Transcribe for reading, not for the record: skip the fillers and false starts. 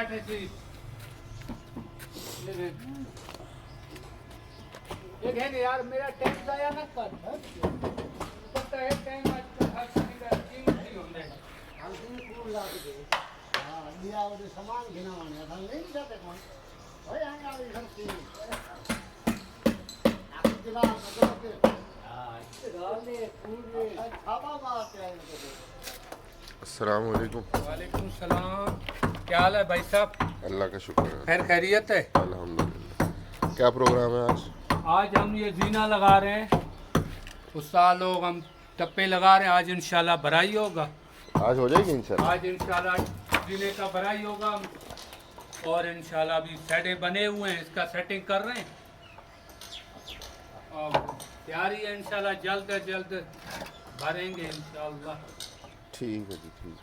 बैठे थी ये कहने यार मेरा टाइम जाया ना कर पता है टाइम आज हर चीज का कीमती होता है हम तीन फूल ला के हां लिया और सामान गिनावाने हम नहीं जाते कौन ओए आएगा ये सब चीज आप दिला मतलब के हां गाने फूल छापा मारते हैं अस्सलाम वालेकुम। वालेकुम सलाम। क्या हाल है भाई साहब? अल्लाह का शुक्र है, खैर खैरियत है? अल्हम्दुलिल्लाह। क्या प्रोग्राम है आज? आज हम ये जीना लगा रहे हैं, उस्ताद लोग हम टप्पे लगा रहे हैं। आज इंशाल्लाह भराई होगा। आज हो जाएगी इंशाल्लाह। आज इंशाल्लाह जीने का भराई होगा और इंशाल्लाह अभी सेटे बने हुए हैं, इसका सेटिंग कर रहे हैं और तैयारी है इंशाल्लाह जल्द से जल्द भरेंगे इंशाल्लाह। ठीक है जी, ठीक।